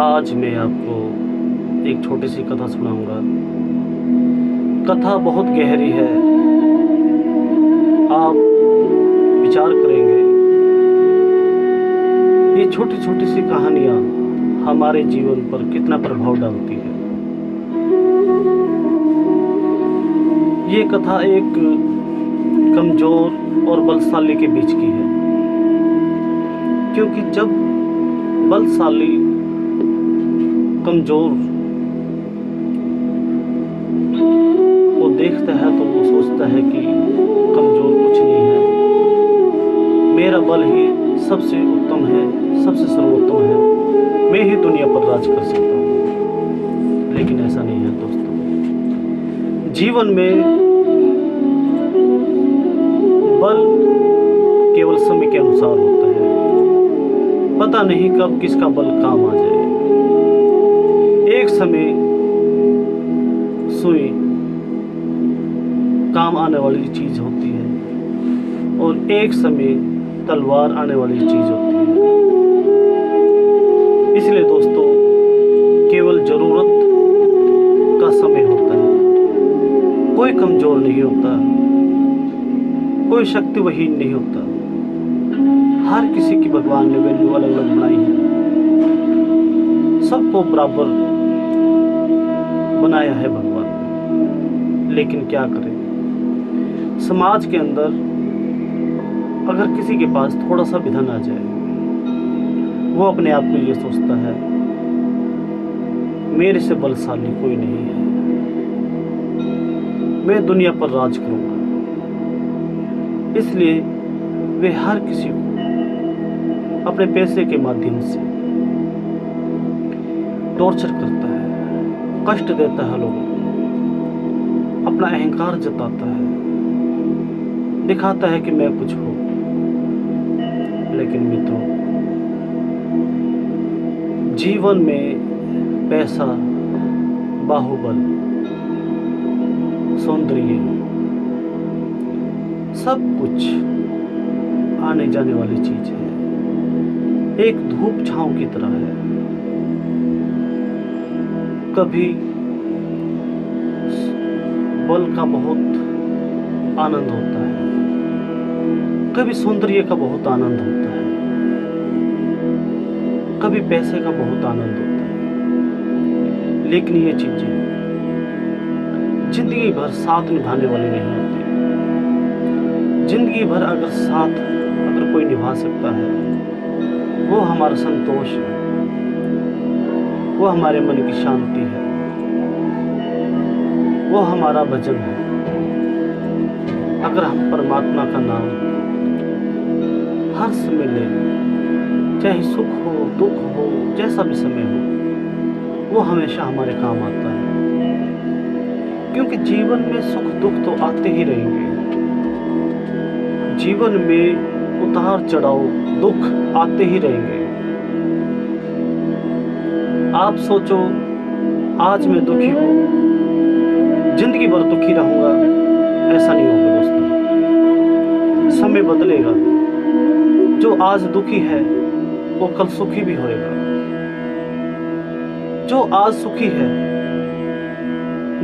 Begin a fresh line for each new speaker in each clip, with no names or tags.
आज मैं आपको एक छोटी सी कथा सुनाऊंगा। कथा बहुत गहरी है, आप विचार करेंगे। ये छोटी छोटी सी कहानियाँ हमारे जीवन पर कितना प्रभाव डालती है। ये कथा एक कमज़ोर और बलशाली के बीच की है, क्योंकि जब बलशाली कमज़ोर को देखता है तो वो सोचता है कि कमज़ोर कुछ नहीं है, मेरा बल ही सबसे उत्तम है, सबसे सर्वोत्तम है, मैं ही दुनिया पर राज कर सकता हूँ। लेकिन ऐसा नहीं है दोस्तों। जीवन में बल केवल समय के अनुसार होता है। पता नहीं कब किसका बल काम आ जाए। एक समय सुई काम आने वाली चीज होती है और एक समय तलवार आने वाली चीज होती है। इसलिए दोस्तों, केवल जरूरत का समय होता है। कोई कमजोर नहीं होता, कोई शक्तिहीन नहीं होता। हर किसी की भगवान ने वैल्यू अलग अलग बनाई है, सबको बराबर बनाया है भगवान। लेकिन क्या करें, समाज के अंदर अगर किसी के पास थोड़ा सा भी धन आ जाए, वो अपने आप में ये सोचता है मेरे से बलशाली कोई नहीं है, मैं दुनिया पर राज करूंगा। इसलिए वे हर किसी को अपने पैसे के माध्यम से टॉर्चर करता है, कष्ट देता है लोगों को, अपना अहंकार जताता है, दिखाता है कि मैं कुछ हूं। लेकिन मित्रों, जीवन में पैसा, बाहुबल, सौंदर्य, सब कुछ आने जाने वाली चीज है, एक धूप छांव की तरह है। कभी बल का बहुत आनंद होता है, कभी सौंदर्य का बहुत आनंद होता है, कभी पैसे का बहुत आनंद होता है। लेकिन ये चीजें जिंदगी भर साथ निभाने वाली नहीं होती। जिंदगी भर अगर कोई निभा सकता है, वो हमारा संतोष है, वो हमारे मन की शांति है, वो हमारा भजन है। अगर हम परमात्मा का नाम हर समय लें, चाहे सुख हो, दुख हो, जैसा भी समय हो, वो हमेशा हमारे काम आता है। क्योंकि जीवन में सुख दुख तो आते ही रहेंगे। जीवन में उतार चढ़ाव, दुख आते ही रहेंगे। आप सोचो, आज मैं दुखी हूं, जिंदगी भर दुखी रहूंगा, ऐसा नहीं होगा दोस्तों। समय बदलेगा। जो आज दुखी है वो कल सुखी भी होएगा। जो आज सुखी है,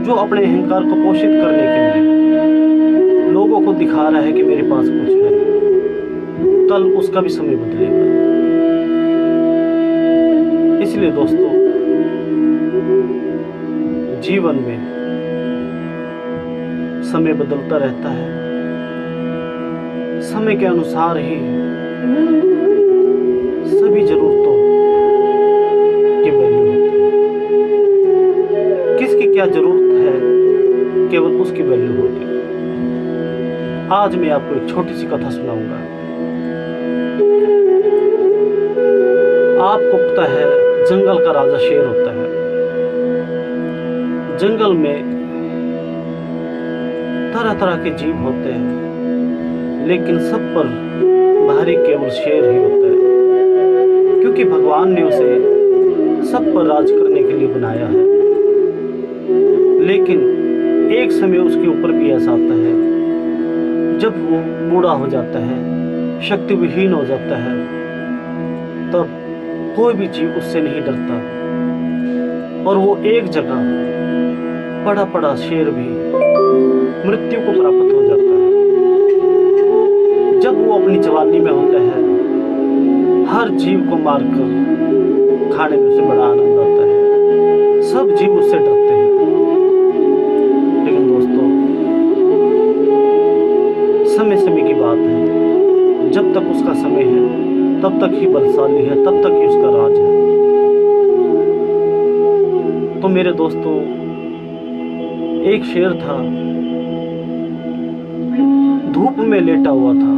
जो अपने अहंकार को पोषित करने के लिए लोगों को दिखा रहा है कि मेरे पास कुछ है, कल उसका भी समय बदलेगा। इसलिए दोस्तों, जीवन में समय बदलता रहता है। समय के अनुसार ही सभी जरूरतों की वैल्यू होती है। किसकी क्या जरूरत है, केवल उसकी वैल्यू होगी। आज मैं आपको एक छोटी सी कथा सुनाऊंगा। आपको पता है, जंगल का राजा शेर होता है। जंगल में तरह तरह के जीव होते हैं, लेकिन सब पर भारी केवल शेर ही होता है, क्योंकि भगवान ने उसे सब पर राज करने के लिए बनाया है। लेकिन एक समय उसके ऊपर भी ऐसा आता है, जब वो बूढ़ा हो जाता है, शक्ति विहीन हो जाता है, तब कोई भी जीव उससे नहीं डरता। और वो एक जगह बड़ा बड़ा शेर भी मृत्यु को प्राप्त हो जाता है। जब वो अपनी जवानी में होता है, हर जीव को मारकर खाने में उसे बड़ा आनंद आता है, सब जीव उससे डरते हैं। लेकिन दोस्तों, समय समय की बात है, जब तक उसका समय है तब तक ही बलशाली है, तब तक ही उसका राज है। तो मेरे दोस्तों, एक शेर था, धूप में लेटा हुआ था।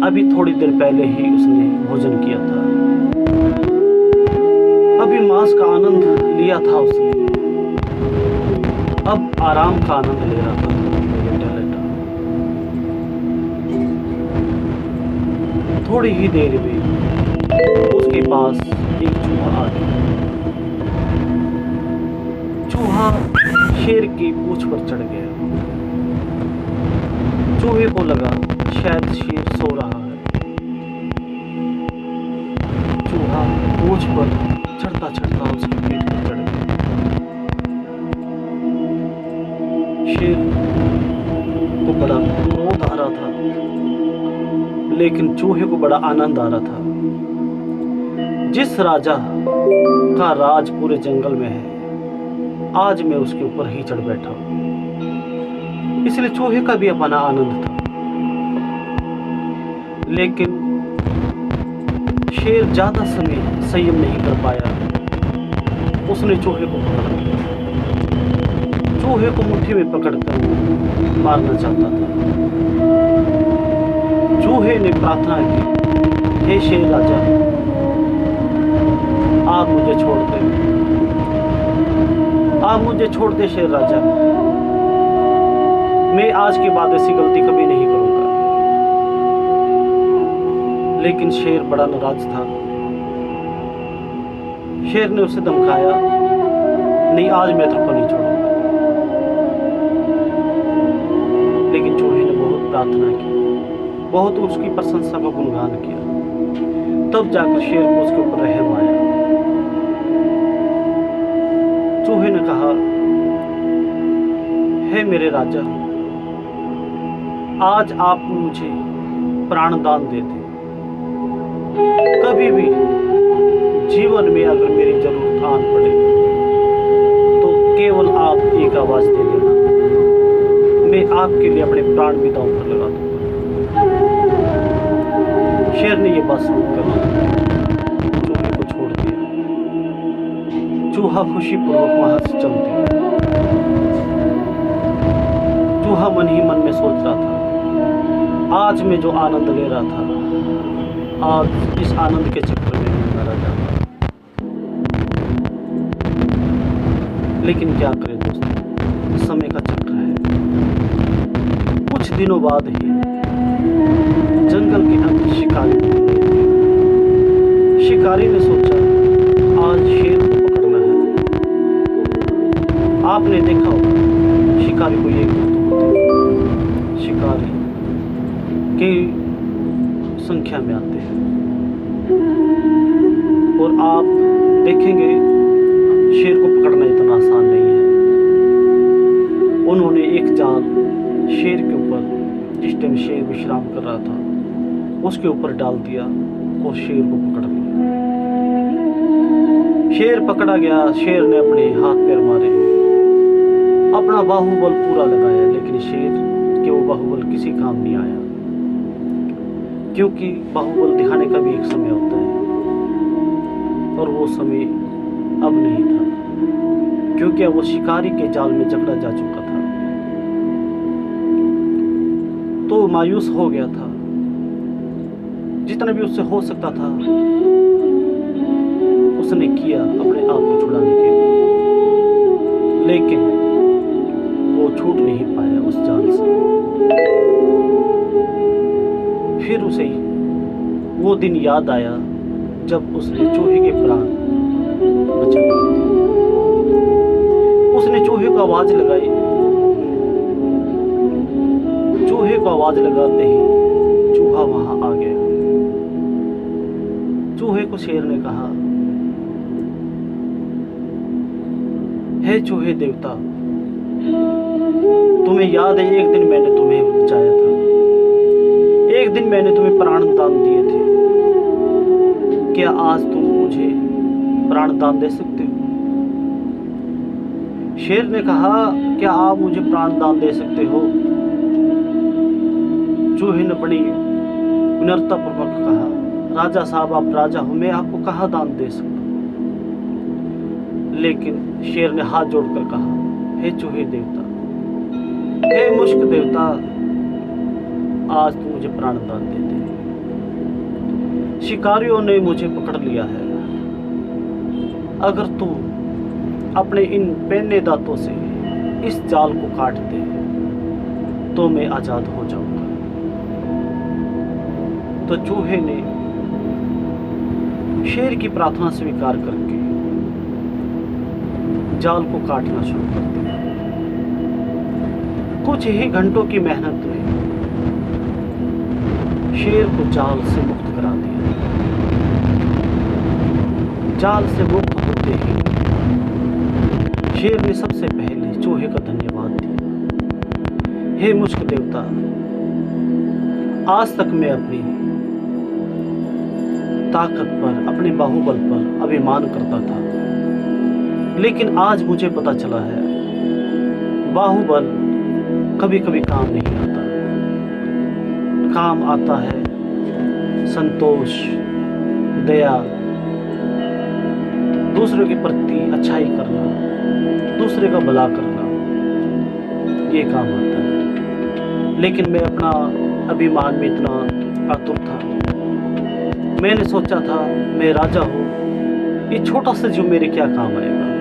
अभी थोड़ी देर पहले ही उसने भोजन किया था, अभी मांस का आनंद लिया था उसने, अब आराम का आनंद ले रहा था लेटा लेटा। थोड़ी ही देर में उसके पास एक चूहा आ गया। चूहा शेर की पूंछ पर चढ़ गया। चूहे को लगा शायद शेर सो रहा है। चूहा पूंछ पर चढ़ता चढ़ता उसकी पीठ पर चढ़ गया। शेर को बड़ा क्रोध आ रहा था, लेकिन चूहे को बड़ा आनंद आ रहा था। जिस राजा का राज पूरे जंगल में है, आज मैं उसके ऊपर ही चढ़ बैठा हूं। इसलिए चूहे का भी अपना आनंद था। लेकिन शेर ज्यादा समय संयम नहीं कर पाया। उसने चूहे को पकड़ लिया। चूहे को मुट्ठी में पकड़कर मारना चाहता था। चूहे ने प्रार्थना की, हे शेर राजा, आप मुझे छोड़ दे, आप मुझे छोड़ दे शेर राजा, मैं आज के बाद ऐसी गलती कभी नहीं करूंगा। लेकिन शेर बड़ा नाराज था। शेर ने उसे धमकाया, नहीं आज मैं तेरे को नहीं छोड़ूंगा। लेकिन चूहे ने बहुत प्रार्थना की, बहुत उसकी प्रशंसा का गुणगान किया। तब जाकर शेर को उसके ऊपर रहम आया। चूहे ने कहा, हे मेरे राजा, आज आप मुझे प्राणदान दे दें। कभी भी जीवन में अगर मेरी जरूरत आन पड़े तो केवल आप एक आवाज दे देना, मैं आपके लिए अपने प्राण भी दांव पर लगा दूंगा। शेर ने यह बात सुनकर चूहे को छोड़ दिया। चूहा खुशीपूर्वक वहां से चल दिया। चूहा मन ही मन में सोच रहा था, आज मैं जो आनंद ले रहा था, आज इस आनंद के चक्कर में मैं मारा जाता। लेकिन क्या करें दोस्तों, समय का चक्र है। कुछ दिनों बाद ही जंगल के अंदर शिकारी मिले। शिकारी ने सोचा, आज शेर को पकड़ना है। आपने देखा होगा शिकारी को एक होते, शिकारी की संख्या में आते हैं और आप देखेंगे शेर को पकड़ना इतना आसान नहीं है। उन्होंने एक जाल शेर के ऊपर, जिस टाइम शेर विश्राम कर रहा था, उसके ऊपर डाल दिया और शेर को पकड़ लिया। शेर पकड़ा गया। शेर ने अपने हाथ पैर मारे, अपना बाहुबल पूरा लगाया, लेकिन शेर के वो बाहुबल किसी काम नहीं आया, क्योंकि बाहुबल दिखाने का भी एक समय होता है और वो समय अब नहीं था, क्योंकि अब वो शिकारी के जाल में जकड़ा जा चुका था। तो मायूस हो गया था। जितना भी उससे हो सकता था उसने किया अपने आप को छुड़ाने के लिए, लेकिन वो छूट नहीं पाया उस जाल से। फिर उसे वो दिन याद आया जब उसने चूहे के प्राण बचा लिए थे। उसने चूहे को आवाज लगाई। चूहे को आवाज लगाते ही चूहा वहां आ गया। चूहे को शेर ने कहा, हे चूहे देवता, तुम्हें याद है एक दिन मैंने तुम्हें बचाया था, एक दिन मैंने तुम्हें प्राण दान दिए थे। क्या आज तुम मुझे प्राण दान दे सकते हो? शेर ने कहा, क्या आप मुझे प्राण दान दे सकते हो? चूहे ने बड़ी विनम्रता पूर्वक कहा, राजा साहब आप राजा हो, मैं आपको कहाँ दान दे सकता हूँ। लेकिन शेर ने हाथ जोड़कर कहा, हे चूहे देवता, हे मुश्क देवता, आज तू मुझे प्राण दान दे दे। शिकारियों ने मुझे पकड़ लिया है, अगर तू अपने इन पैने दांतों से इस जाल को काट दे तो मैं आजाद हो जाऊंगा। तो चूहे ने शेर की प्रार्थना स्वीकार करके जाल को काटना शुरू कर दिया। कुछ ही घंटों की मेहनत में शेर को जाल से मुक्त करा दिया। जाल से मुक्त होते ही शेर ने सबसे पहले चूहे का धन्यवाद दिया। हे मुश्क देवता, आज तक मैं अपनी ताकत पर, अपने बाहुबल पर अभिमान करता था, लेकिन आज मुझे पता चला है बाहुबल कभी कभी काम नहीं आता। काम आता है संतोष, दया, दूसरे के प्रति अच्छाई करना, दूसरे का भला करना, ये काम आता है। लेकिन मैं अपना अभिमान में इतना आतुर था, मैंने सोचा था मैं राजा हूँ, ये छोटा सा जीव मेरे क्या काम आएगा।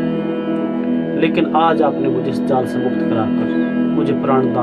लेकिन आज आपने मुझे इस जाल से मुक्त कराकर मुझे प्राण दान